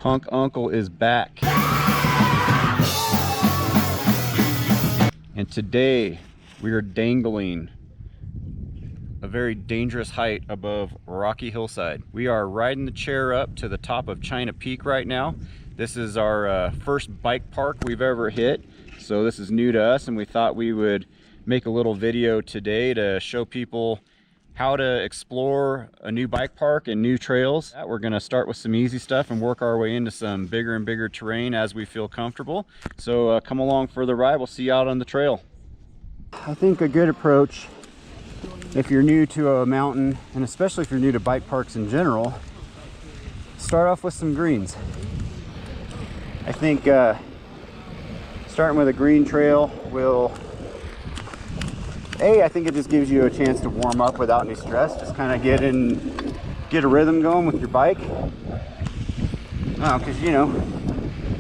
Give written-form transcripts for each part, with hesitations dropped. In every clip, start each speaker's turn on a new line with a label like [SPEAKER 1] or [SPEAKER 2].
[SPEAKER 1] Punk Uncle is back. And today we are dangling a very dangerous height above rocky hillside. We are riding the chair up to the top of China Peak right now. This is our first bike park we've ever hit, so this is new to us, and we thought we would make a little video today to show people how to explore a new bike park and new trails. We're going to start with some easy stuff and work our way into some bigger and bigger terrain as we feel comfortable. So come along for the ride. We'll see you out on the trail. I think a good approach, if you're new to a mountain, and especially if you're new to bike parks in general, start off with some greens. I think starting with a green trail will, I think it just gives you a chance to warm up without any stress. Just kind of get a rhythm going with your bike. Because you know,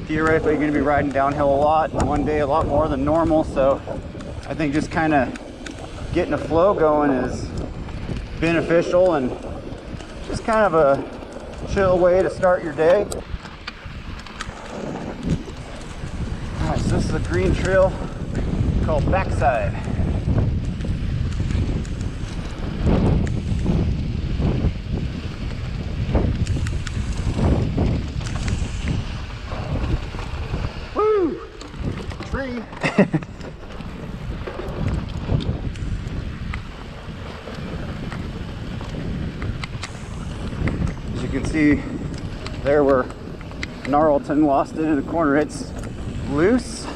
[SPEAKER 1] theoretically you're going to be riding downhill a lot, one day a lot more than normal. So I think just kind of getting a flow going is beneficial and just kind of a chill way to start your day. Alright, so this is a green trail called Backside. Woo! Tree! As you can see there where Gnarleton lost it in the corner, it's loose.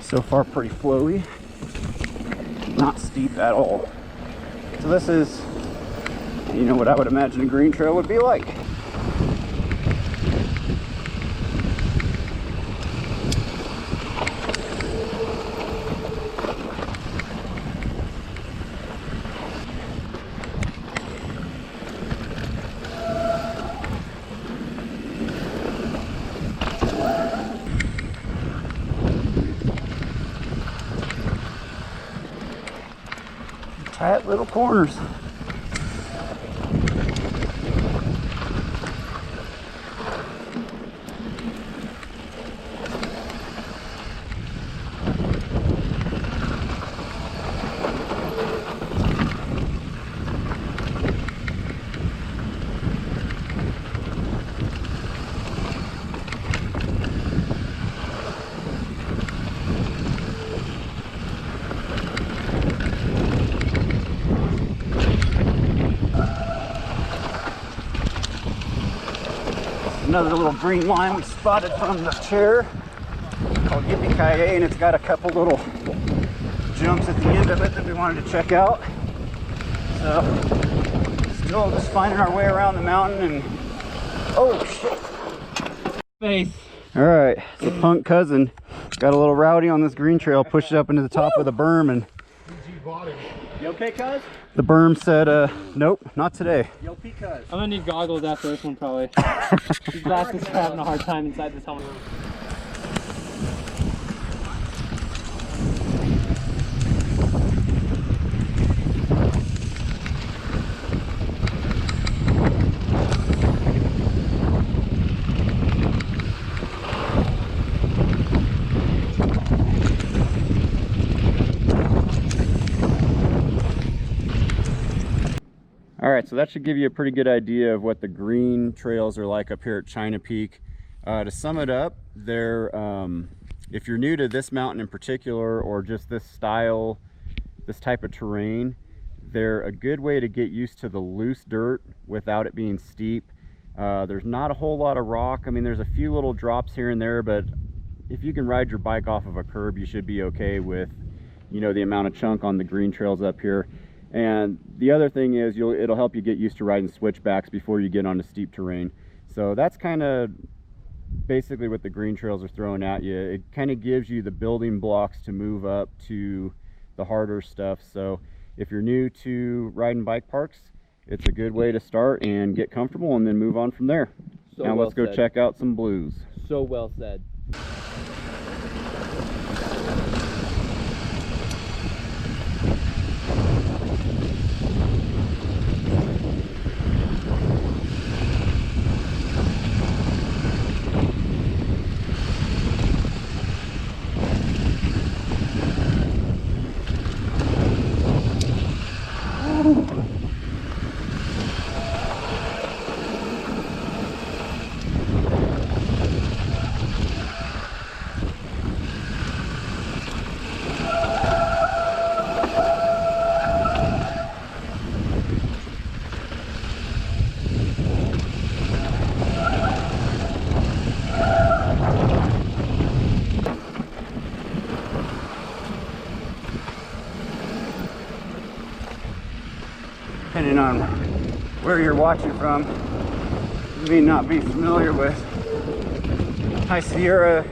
[SPEAKER 1] So far pretty flowy, not steep at all. So this is, you know, what I would imagine a green trail would be like. Tight little corners. Another little green line we spotted from the chair called Yippee-Ki-Yay, and it's got a couple little jumps at the end of it that we wanted to check out. So still just finding our way around the mountain, and oh shit, face. All right, so Punk cousin got a little rowdy on this green trail, pushed it up into the top of the berm, and
[SPEAKER 2] you okay, cuz?
[SPEAKER 1] the berm said, nope, not today.
[SPEAKER 2] Yo, cuz. I'm gonna need goggles after this one, probably. These glasses are having a hard time inside this helmet.
[SPEAKER 1] All right, so that should give you a pretty good idea of what the green trails are like up here at China Peak. To sum it up, they're, if you're new to this mountain in particular, or just this style, this type of terrain, they're a good way to get used to the loose dirt without it being steep. There's not a whole lot of rock. I mean, there's a few little drops here and there, but if you can ride your bike off of a curb, you should be okay with, you know, the amount of chunk on the green trails up here. And the other thing is it'll help you get used to riding switchbacks before you get onto steep terrain. So that's kind of basically what the green trails are throwing at you. It kind of gives you the building blocks to move up to the harder stuff. So if you're new to riding bike parks, it's a good way to start and get comfortable and then move on from there. So now let's go check out some blues.
[SPEAKER 2] So well said.
[SPEAKER 1] Depending on where you're watching from, you may not be familiar with High Sierra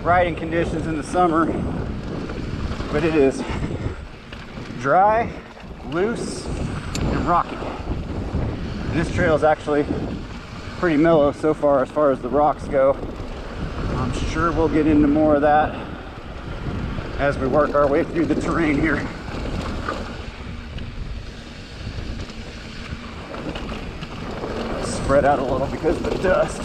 [SPEAKER 1] riding conditions in the summer, but it is dry, loose, and rocky. And this trail is actually pretty mellow so far as the rocks go. I'm sure we'll get into more of that as we work our way through the terrain here. Spread out a little because of the dust.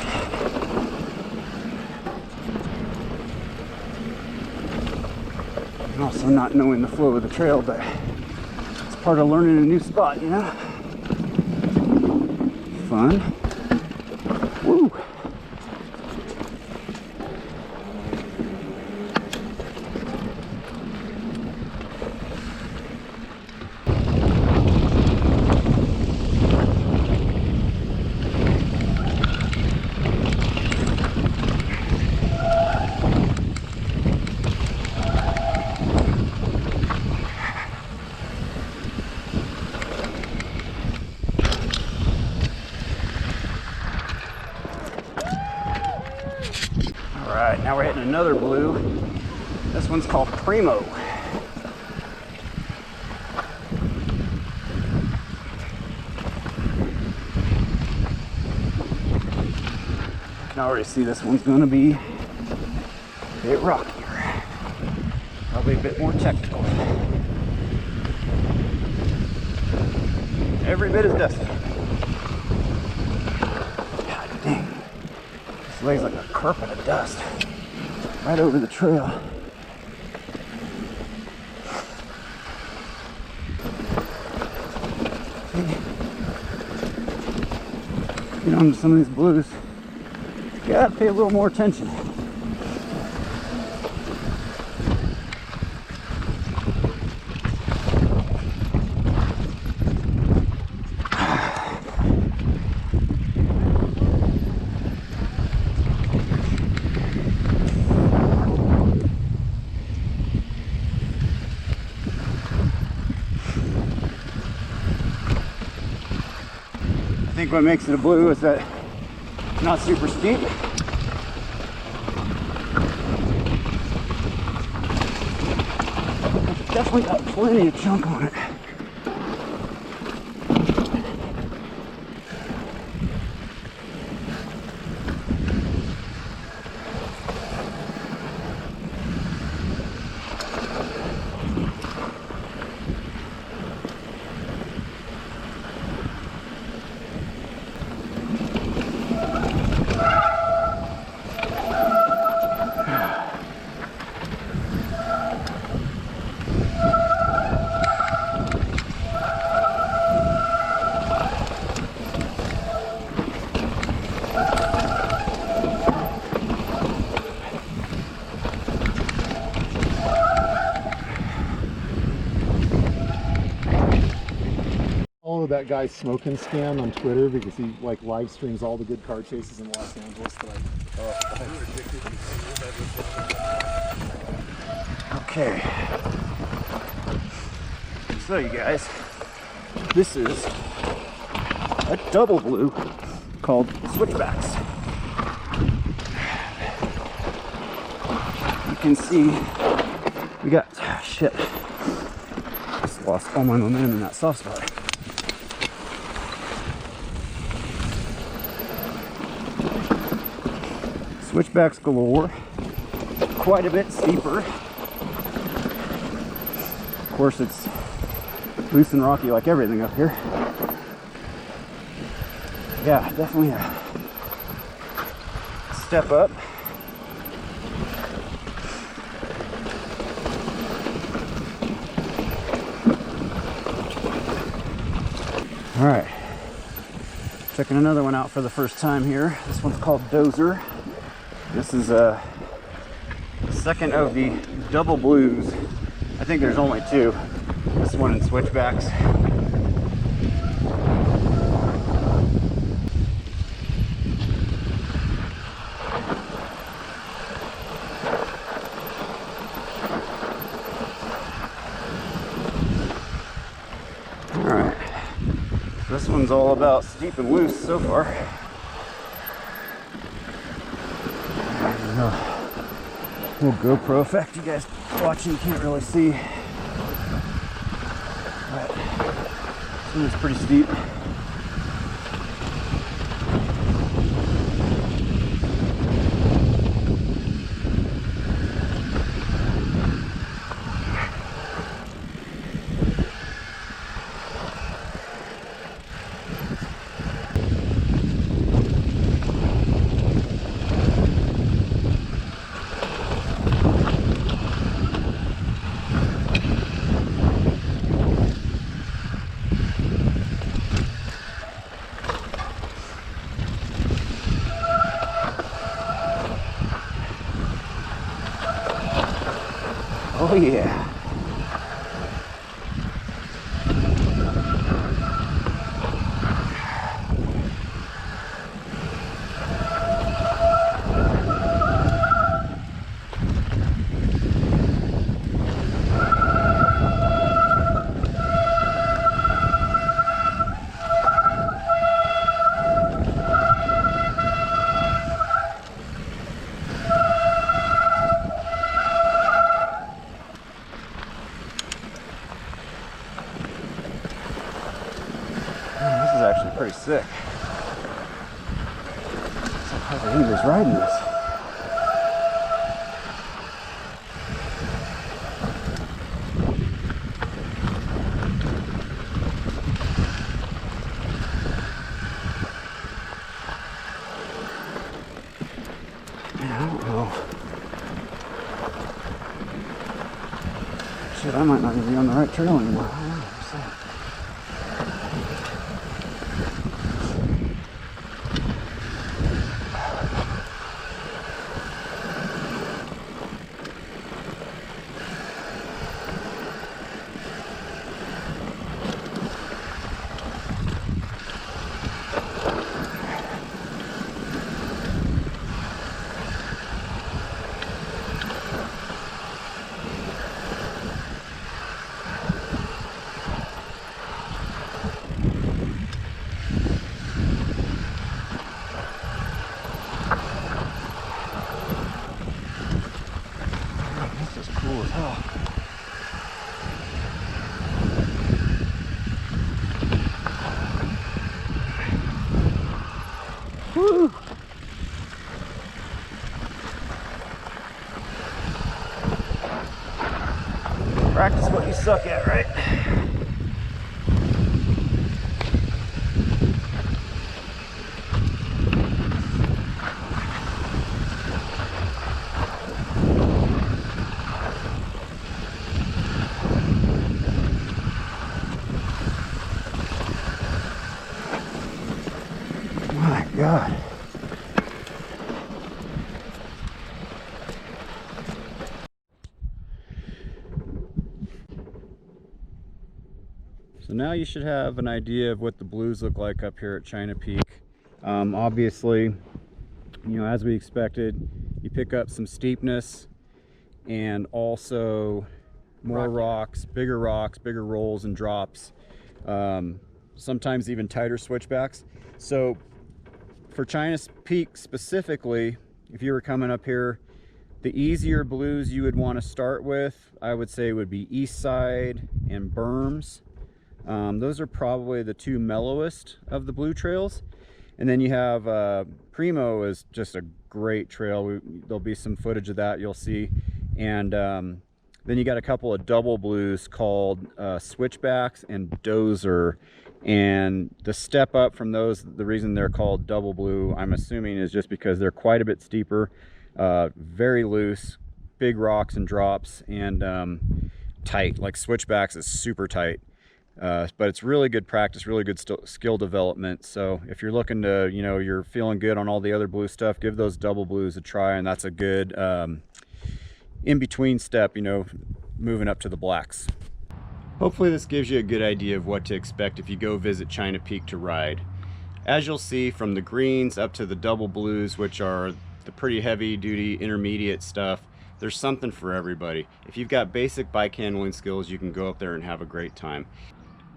[SPEAKER 1] And also not knowing the flow of the trail, but it's part of learning a new spot, you know? Fun. Woo! Alright, now we're hitting another blue. This one's called Primo. You can already see this one's going to be a bit rockier. Probably a bit more technical. Every bit as dusty. God dang. This lays like a carpet of dust right over the trail. Get on to some of these blues. You gotta pay a little more attention. I think what makes it a blue is that it's not super steep. It's definitely got plenty of chunk on it.
[SPEAKER 3] Follow that guy Smokin' Scan on Twitter because he like live streams all the good car chases in Los Angeles.
[SPEAKER 1] Okay. So you guys, this is a double blue called switchbacks. You can see we got shit. Just lost all my momentum in that soft spot. Switchbacks galore, quite a bit steeper. Of course, it's loose and rocky like everything up here. Yeah, definitely a step up. All right, checking another one out for the first time here. This one's called Dozer. This is a second of the double blues. I think there's only two. This one in switchbacks. All right, this one's all about steep and loose so far. Little GoPro effect. You guys watching can't really see, but this one is pretty steep. Oh yeah. This is actually pretty sick. Surprised he was riding this. Man, I don't know. Shit, I might not even be on the right trail anymore. I don't know. Cool as hell. Woo! Practice what you suck at, right? My God. So now you should have an idea of what the blues look like up here at China Peak. Obviously, you know, as we expected, you pick up some steepness and also more rocks, bigger rolls and drops. Sometimes even tighter switchbacks. So for China Peak specifically, if you were coming up here, the easier blues you would want to start with, I would say, would be East Side and Berms. Those are probably the two mellowest of the blue trails. And then you have Primo is just a great trail. There'll be some footage of that you'll see. And then you got a couple of double blues called switchbacks and Dozer. And the step up from those, the reason they're called double blue, I'm assuming, is just because they're quite a bit steeper, very loose, big rocks and drops, and tight. Like switchbacks is super tight. But it's really good practice, really good skill development. So if you're looking to, you know, you're feeling good on all the other blue stuff, give those double blues a try, and that's a good in-between step, you know, moving up to the blacks. Hopefully this gives you a good idea of what to expect if you go visit China Peak to ride. As you'll see, from the greens up to the double blues, which are the pretty heavy duty intermediate stuff, there's something for everybody. If you've got basic bike handling skills, you can go up there and have a great time.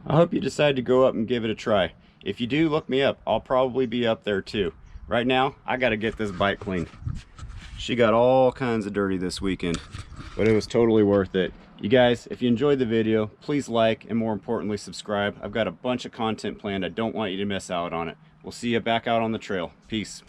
[SPEAKER 1] I hope you decide to go up and give it a try. If you do, look me up. I'll probably be up there too. Right now, I gotta get this bike clean. She got all kinds of dirty this weekend, but it was totally worth it. You guys, if you enjoyed the video, please like, and more importantly, subscribe. I've got a bunch of content planned. I don't want you to miss out on it. We'll see you back out on the trail. Peace.